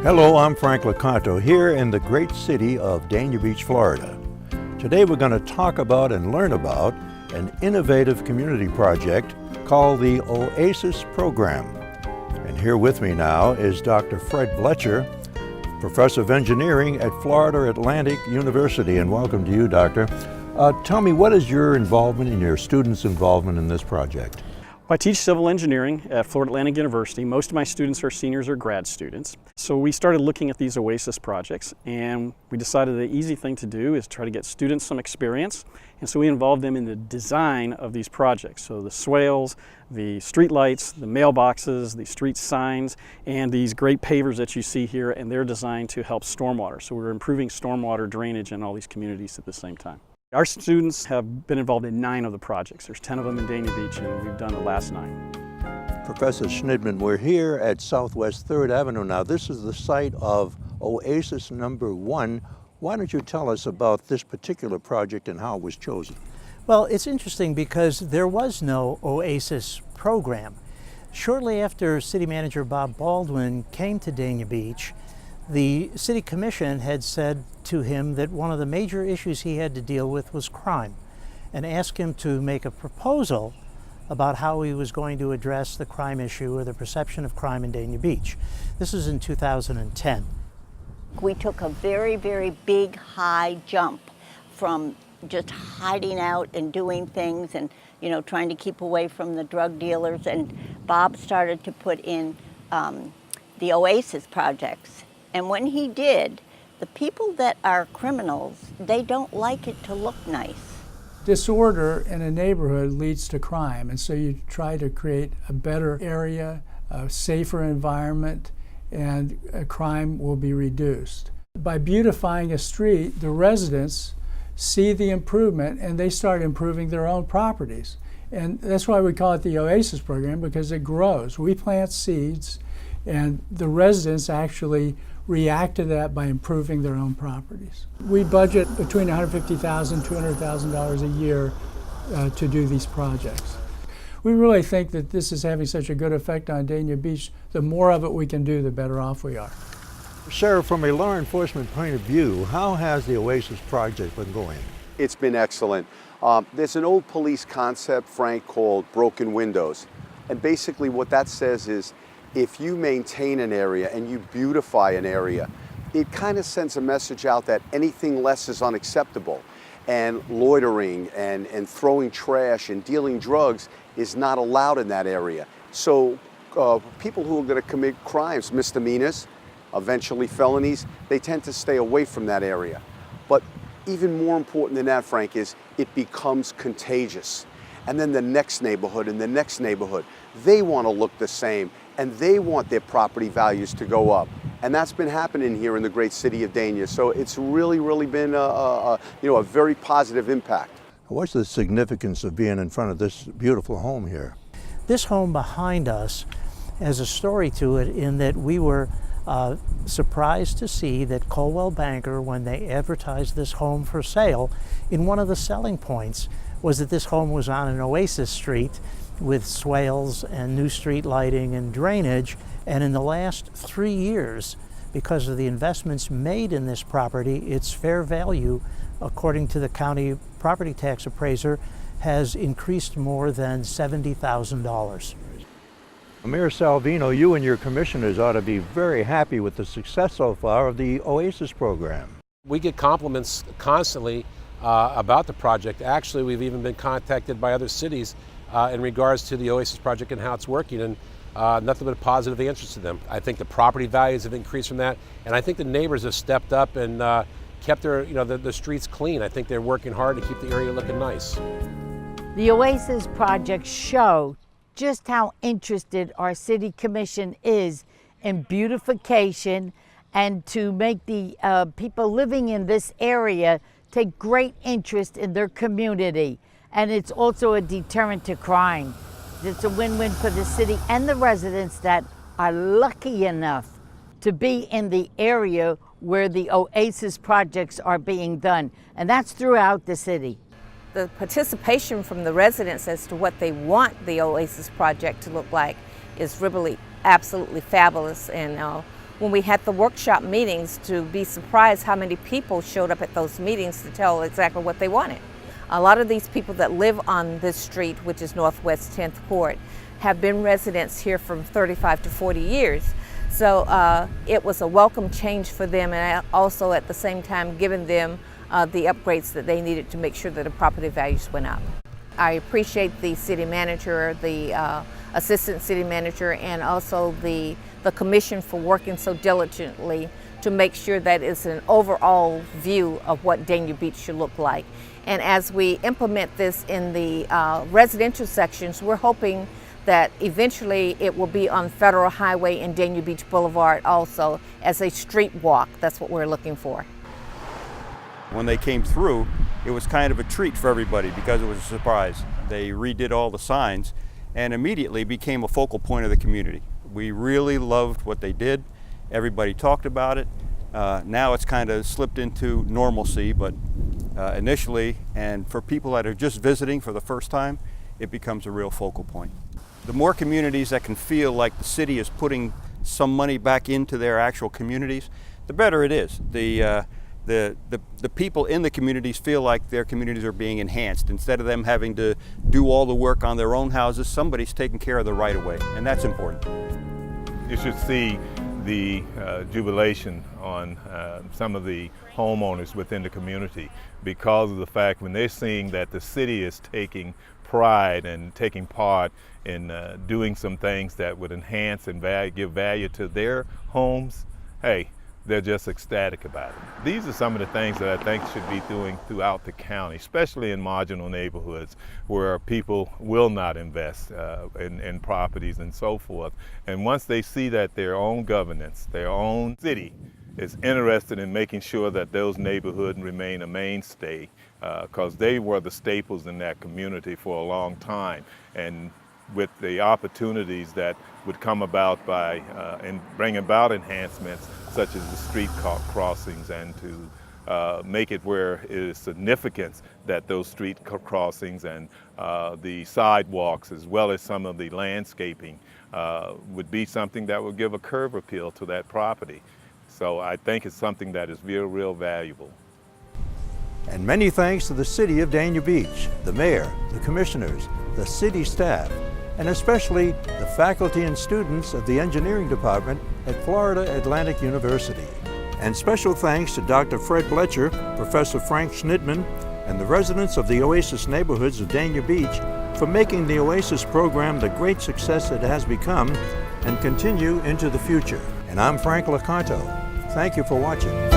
Hello, I'm Frank Lecanto here in the great city of Dania Beach, Florida. Today we're going to talk about and learn about an innovative community project called the Oasis Program. And here with me now is Dr. Fred Bloetscher, Professor of Engineering at Florida Atlantic University, and welcome to you, Doctor. Tell me, what is your involvement and your students' involvement in this project? Well, I teach civil engineering at Florida Atlantic University. Most of my students are seniors or grad students. So we started looking at these Oasis projects, and we decided the easy thing to do is try to get students some experience. And so we involved them in the design of these projects. So the swales, the street lights, the mailboxes, the street signs, and these great pavers that you see here, and they're designed to help stormwater. So we're improving stormwater drainage in all these communities at the same time. Our students have been involved in 9 of the projects. There's 10 of them in Dania Beach, and we've done the last 9. Professor Schnidman, we're here at Southwest 3rd Avenue now. This is the site of Oasis number 1. Why don't you tell us about this particular project and how it was chosen? Well, it's interesting because there was no Oasis program. Shortly after City Manager Bob Baldwin came to Dania Beach, the City Commission had said to him that one of the major issues he had to deal with was crime, and asked him to make a proposal about how he was going to address the crime issue or the perception of crime in Dania Beach. This was in 2010. We took a very, very big, high jump from just hiding out and doing things and, trying to keep away from the drug dealers. And Bob started to put in the Oasis projects. And when he did, the people that are criminals, they don't like it to look nice. Disorder in a neighborhood leads to crime, and so you try to create a better area, a safer environment, and crime will be reduced. By beautifying a street, the residents see the improvement and they start improving their own properties. And that's why we call it the Oasis Program, because it grows. We plant seeds and the residents actually react to that by improving their own properties. We budget between $150,000 and $200,000 a year to do these projects. We really think that this is having such a good effect on Dania Beach. The more of it we can do, the better off we are. Sir, from a law enforcement point of view, how has the Oasis project been going? It's been excellent. There's an old police concept, Frank, called broken windows. And basically what that says is, if you maintain an area and you beautify an area, it kind of sends a message out that anything less is unacceptable. And loitering and throwing trash and dealing drugs is not allowed in that area. So people who are going to commit crimes, misdemeanors, eventually felonies, they tend to stay away from that area. But even more important than that, Frank, is it becomes contagious. And then the next neighborhood and the next neighborhood, they want to look the same, and they want their property values to go up. And that's been happening here in the great city of Dania. So it's really been a very positive impact. What's the significance of being in front of this beautiful home here? This home behind us has a story to it in that we were surprised to see that Coldwell Banker, when they advertised this home for sale, in one of the selling points was that this home was on an Oasis street with swales and new street lighting and drainage. And in the last 3 years, because of the investments made in this property, its fair value, according to the county property tax appraiser, has increased more than $70,000. Mayor Salvino, you and your commissioners ought to be very happy with the success so far of the Oasis program. We get compliments constantly about the project. Actually, we've even been contacted by other cities in regards to the Oasis project and how it's working, and nothing but positive answers to them. I think the property values have increased from that, and I think the neighbors have stepped up and kept their, the streets clean. I think they're working hard to keep the area looking nice. The Oasis projects show just how interested our city commission is in beautification and to make the people living in this area take great interest in their community. And it's also a deterrent to crime. It's a win-win for the city and the residents that are lucky enough to be in the area where the Oasis projects are being done. And that's throughout the city. The participation from the residents as to what they want the Oasis project to look like is really absolutely fabulous, and when we had the workshop meetings to be surprised how many people showed up at those meetings to tell exactly what they wanted. A lot of these people that live on this street, which is Northwest 10th Court, have been residents here for 35 to 40 years. So it was a welcome change for them, and also at the same time giving them the upgrades that they needed to make sure that the property values went up. I appreciate the city manager, the assistant city manager, and also the commission for working so diligently to make sure that it's an overall view of what Dania Beach should look like. And as we implement this in the residential sections, we're hoping that eventually it will be on Federal Highway and Dania Beach Boulevard also as a street walk. That's what we're looking for. When they came through, it was kind of a treat for everybody because it was a surprise. They redid all the signs and immediately became a focal point of the community. We really loved what they did. Everybody talked about it. Now it's kind of slipped into normalcy, but initially, and for people that are just visiting for the first time, it becomes a real focal point. The more communities that can feel like the city is putting some money back into their actual communities, the better it is. The people in the communities feel like their communities are being enhanced. Instead of them having to do all the work on their own houses, somebody's taking care of the right of way, and that's important. You should see the jubilation on some of the homeowners within the community because of the fact when they're seeing that the city is taking pride and taking part in doing some things that would enhance and give value to their homes. Hey, they're just ecstatic about it. These are some of the things that I think should be doing throughout the county, especially in marginal neighborhoods where people will not invest in properties and so forth. And once they see that their own governance, their own city is interested in making sure that those neighborhoods remain a mainstay, because they were the staples in that community for a long time. And with the opportunities that would come about by and bring about enhancements such as the street crossings and to make it where it is significant that those street crossings and the sidewalks as well as some of the landscaping would be something that would give a curb appeal to that property. So I think it's something that is real valuable. And many thanks to the City of Dania Beach, the mayor, the commissioners, the city staff, and especially the faculty and students of the engineering department at Florida Atlantic University. And special thanks to Dr. Fred Bloetscher, Professor Frank Schnidman, and the residents of the Oasis neighborhoods of Dania Beach for making the Oasis program the great success it has become and continue into the future. And I'm Frank Lacanto. Thank you for watching.